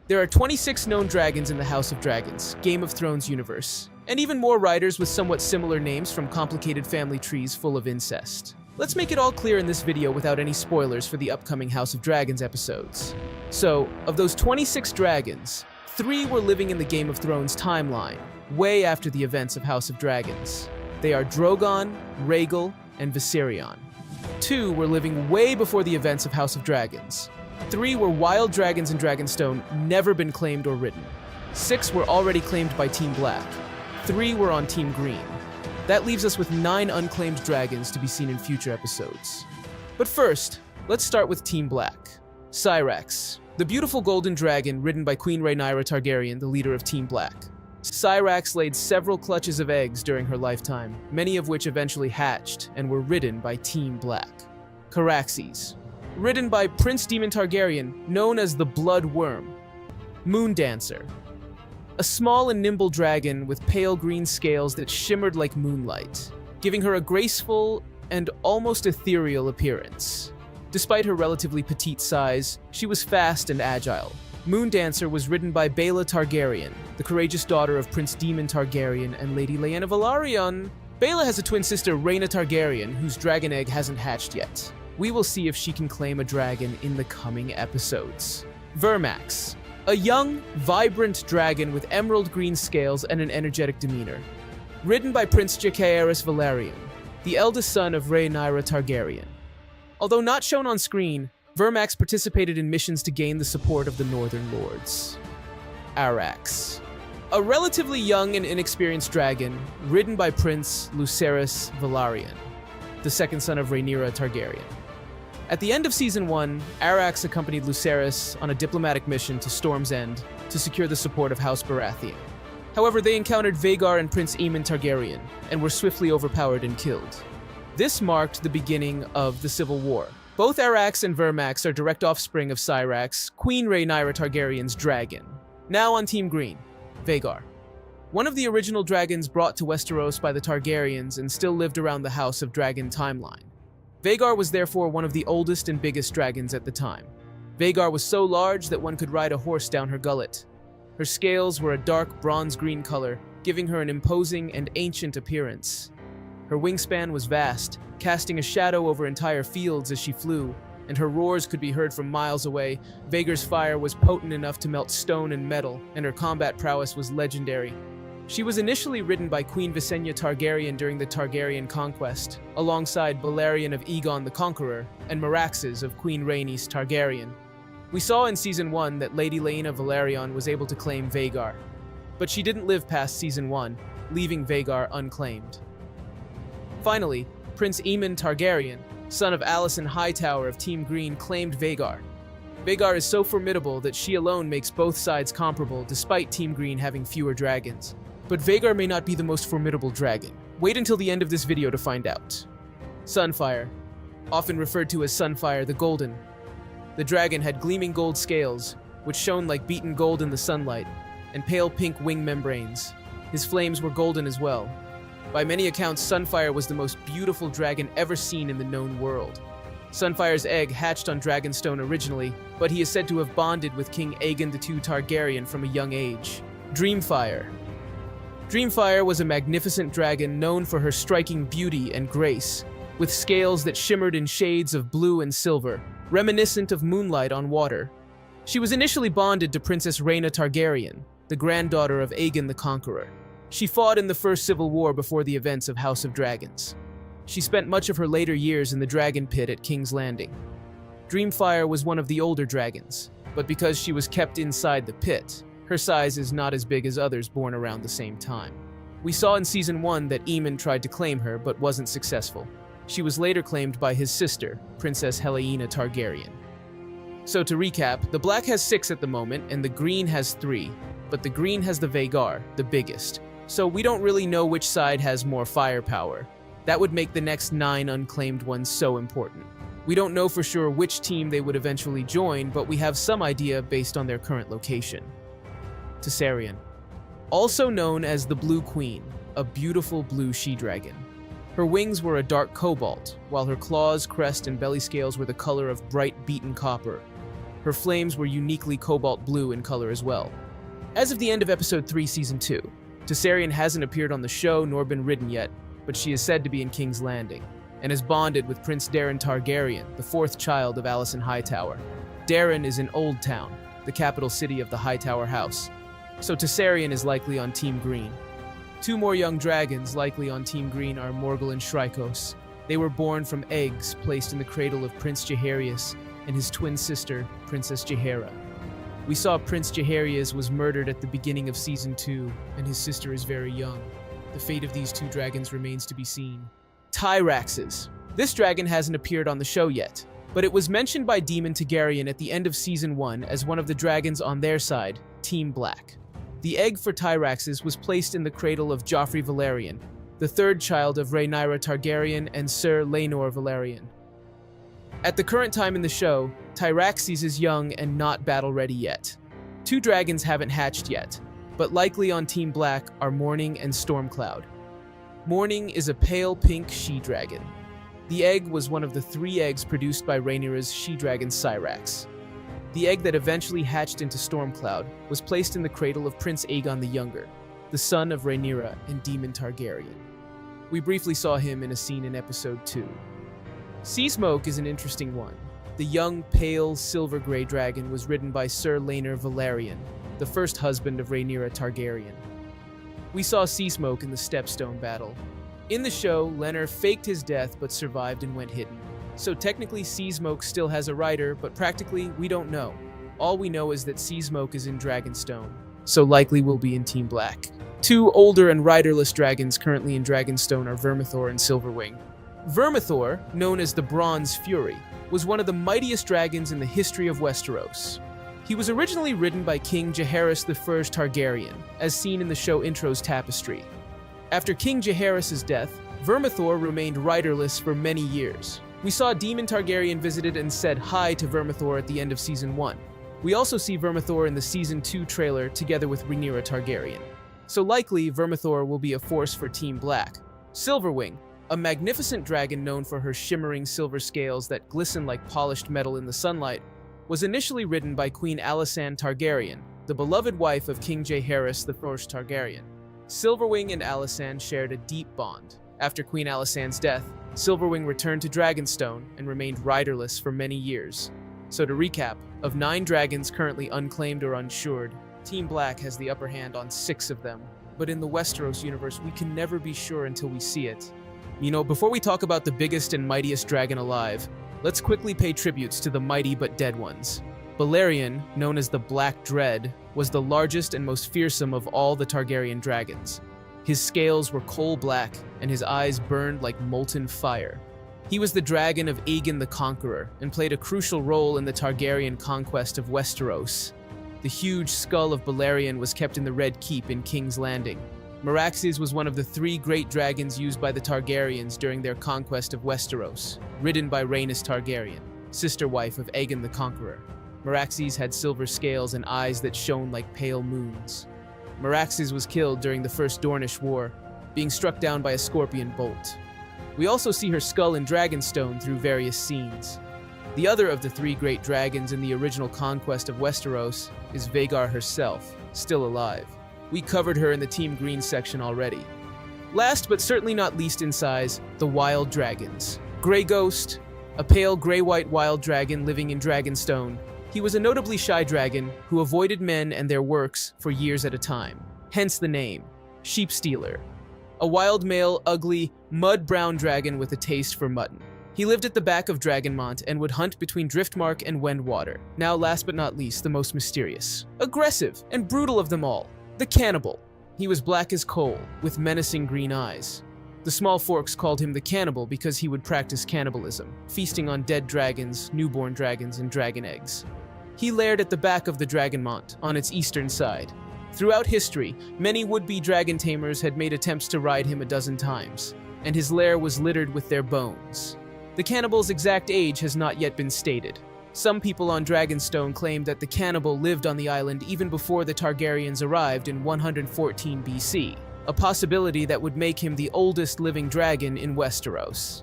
There are 26 known dragons in the House of Dragons, Game of Thrones universe, and even more riders with somewhat similar names from complicated family trees full of incest. Let's make it all clear in this video without any spoilers for the upcoming House of Dragons episodes. So, of those 26 dragons, 3 were living in the Game of Thrones timeline, way after the events of House of Dragons. They are Drogon, Rhaegal, and Viserion. 2 were living way before the events of House of Dragons. 3 were wild dragons in Dragonstone, never been claimed or ridden. 6 were already claimed by Team Black. 3 were on Team Green. That leaves us with 9 unclaimed dragons to be seen in future episodes. But first, let's start with Team Black. Syrax, the beautiful golden dragon ridden by Queen Rhaenyra Targaryen, the leader of Team Black. Syrax laid several clutches of eggs during her lifetime, many of which eventually hatched and were ridden by Team Black. Caraxes, ridden by Prince Daemon Targaryen, known as the Blood Worm. Moondancer, a small and nimble dragon with pale green scales that shimmered like moonlight, giving her a graceful and almost ethereal appearance. Despite her relatively petite size, she was fast and agile. Moondancer was ridden by Baela Targaryen, the courageous daughter of Prince Daemon Targaryen and Lady Lyanna Velaryon. Baela has a twin sister, Rhaena Targaryen, whose dragon egg hasn't hatched yet. We will see if she can claim a dragon in the coming episodes. Vermax, a young, vibrant dragon with emerald green scales and an energetic demeanor. Ridden by Prince Jacaerys Velaryon, the eldest son of Rhaenyra Targaryen. Although not shown on screen, Vermax participated in missions to gain the support of the Northern Lords. Arrax, a relatively young and inexperienced dragon, ridden by Prince Lucerys Velaryon, the second son of Rhaenyra Targaryen. At the end of Season 1, Arrax accompanied Lucerys on a diplomatic mission to Storm's End to secure the support of House Baratheon. However, they encountered Vhagar and Prince Aemon Targaryen, and were swiftly overpowered and killed. This marked the beginning of the Civil War. Both Arrax and Vermax are direct offspring of Syrax, Queen Rhaenyra Targaryen's dragon. Now on Team Green, Vhagar. One of the original dragons brought to Westeros by the Targaryens and still lived around the House of Dragon timeline. Vhagar was therefore one of the oldest and biggest dragons at the time. Vhagar was so large that one could ride a horse down her gullet. Her scales were a dark bronze-green color, giving her an imposing and ancient appearance. Her wingspan was vast, casting a shadow over entire fields as she flew, and her roars could be heard from miles away. Vhagar's fire was potent enough to melt stone and metal, and her combat prowess was legendary. She was initially ridden by Queen Visenya Targaryen during the Targaryen conquest, alongside Balerion of Aegon the Conqueror and Meraxes of Queen Rhaenys Targaryen. We saw in Season 1 that Lady Lyanna Velaryon was able to claim Vhagar, but she didn't live past Season 1, leaving Vhagar unclaimed. Finally, Prince Aemon Targaryen, son of Alicent Hightower of Team Green, claimed Vhagar. Vhagar is so formidable that she alone makes both sides comparable despite Team Green having fewer dragons. But Vhagar may not be the most formidable dragon. Wait until the end of this video to find out. Sunfyre, often referred to as Sunfyre the Golden. The dragon had gleaming gold scales, which shone like beaten gold in the sunlight, and pale pink wing membranes. His flames were golden as well. By many accounts, Sunfyre was the most beautiful dragon ever seen in the known world. Sunfyre's egg hatched on Dragonstone originally, but he is said to have bonded with King Aegon II Targaryen from a young age. Dreamfyre. Dreamfyre was a magnificent dragon known for her striking beauty and grace, with scales that shimmered in shades of blue and silver, reminiscent of moonlight on water. She was initially bonded to Princess Rhaena Targaryen, the granddaughter of Aegon the Conqueror. She fought in the First Civil War before the events of House of Dragons. She spent much of her later years in the Dragon Pit at King's Landing. Dreamfyre was one of the older dragons, but because she was kept inside the pit, her size is not as big as others born around the same time. We saw in Season 1 that Aemon tried to claim her but wasn't successful. She was later claimed by his sister, Princess Helaena Targaryen. So to recap, the black has 6 at the moment and the green has 3, but the green has the Vhagar, the biggest. So we don't really know which side has more firepower. That would make the next 9 unclaimed ones so important. We don't know for sure which team they would eventually join, but we have some idea based on their current location. Tessarion, also known as the Blue Queen, a beautiful blue she-dragon. Her wings were a dark cobalt, while her claws, crest, and belly scales were the color of bright beaten copper. Her flames were uniquely cobalt blue in color as well. As of the end of Episode 3, Season 2, Tessarion hasn't appeared on the show nor been ridden yet, but she is said to be in King's Landing, and is bonded with Prince Daeron Targaryen, the fourth child of Alicent Hightower. Daeron is in Old Town, the capital city of the Hightower House, so Tessarion is likely on Team Green. Two more young dragons likely on Team Green are Morgul and Shrykos. They were born from eggs placed in the cradle of Prince Jaehaerys and his twin sister, Princess Jaehaera. We saw Prince Jaehaerys was murdered at the beginning of Season 2, and his sister is very young. The fate of these two dragons remains to be seen. Tyraxes. This dragon hasn't appeared on the show yet, but it was mentioned by Daemon Targaryen at the end of Season 1 as one of the dragons on their side, Team Black. The egg for Tyraxes was placed in the cradle of Joffrey Balerion, the third child of Rhaenyra Targaryen and Sir Laenor Balerion. At the current time in the show, Tyraxes is young and not battle-ready yet. Two dragons haven't hatched yet, but likely on Team Black are Morning and Stormcloud. Morning is a pale pink she-dragon. The egg was one of the 3 eggs produced by Rhaenyra's she-dragon Syrax. The egg that eventually hatched into Stormcloud was placed in the cradle of Prince Aegon the Younger, the son of Rhaenyra and Daemon Targaryen. We briefly saw him in a scene in Episode 2. Seasmoke is an interesting one. The young, pale, silver-gray dragon was ridden by Sir Laenor Velaryon, the first husband of Rhaenyra Targaryen. We saw Seasmoke in the Stepstone battle. In the show, Laenor faked his death but survived and went hidden. So technically Seasmoke still has a rider, but practically we don't know. All we know is that Seasmoke is in Dragonstone, so likely will be in Team Black. Two older and riderless dragons currently in Dragonstone are Vermithor and Silverwing. Vermithor, known as the Bronze Fury, was one of the mightiest dragons in the history of Westeros. He was originally ridden by King Jaehaerys I Targaryen, as seen in the show intro's tapestry. After King Jaehaerys' death, Vermithor remained riderless for many years. We saw Daemon Targaryen visited and said hi to Vermithor at the end of Season 1. We also see Vermithor in the Season 2 trailer together with Rhaenyra Targaryen. So likely, Vermithor will be a force for Team Black. Silverwing, a magnificent dragon known for her shimmering silver scales that glisten like polished metal in the sunlight, was initially ridden by Queen Alysanne Targaryen, the beloved wife of King Jaehaerys I Targaryen. Silverwing and Alysanne shared a deep bond. After Queen Alysanne's death, Silverwing returned to Dragonstone and remained riderless for many years. So to recap, of 9 dragons currently unclaimed or unsured, Team Black has the upper hand on 6 of them. But in the Westeros universe, we can never be sure until we see it. You know, before we talk about the biggest and mightiest dragon alive, let's quickly pay tributes to the mighty but dead ones. Balerion, known as the Black Dread, was the largest and most fearsome of all the Targaryen dragons. His scales were coal black, and his eyes burned like molten fire. He was the dragon of Aegon the Conqueror, and played a crucial role in the Targaryen conquest of Westeros. The huge skull of Balerion was kept in the Red Keep in King's Landing. Meraxes was one of the 3 great dragons used by the Targaryens during their conquest of Westeros, ridden by Rhaenys Targaryen, sister wife of Aegon the Conqueror. Meraxes had silver scales and eyes that shone like pale moons. Meraxes was killed during the First Dornish War, being struck down by a scorpion bolt. We also see her skull in Dragonstone through various scenes. The other of the 3 great dragons in the original conquest of Westeros is Vhagar herself, still alive. We covered her in the Team Green section already. Last but certainly not least in size, the Wild Dragons. Grey Ghost, a pale gray-white wild dragon living in Dragonstone. He was a notably shy dragon who avoided men and their works for years at a time, hence the name, Sheepstealer. A wild male, ugly, mud-brown dragon with a taste for mutton. He lived at the back of Dragonmont and would hunt between Driftmark and Wendwater. Now last but not least, the most mysterious, aggressive, and brutal of them all, the Cannibal. He was black as coal, with menacing green eyes. The Small Forks called him the Cannibal because he would practice cannibalism, feasting on dead dragons, newborn dragons, and dragon eggs. He laired at the back of the Dragonmont, on its eastern side. Throughout history, many would-be dragon tamers had made attempts to ride him a dozen times, and his lair was littered with their bones. The Cannibal's exact age has not yet been stated. Some people on Dragonstone claim that the Cannibal lived on the island even before the Targaryens arrived in 114 BC, a possibility that would make him the oldest living dragon in Westeros.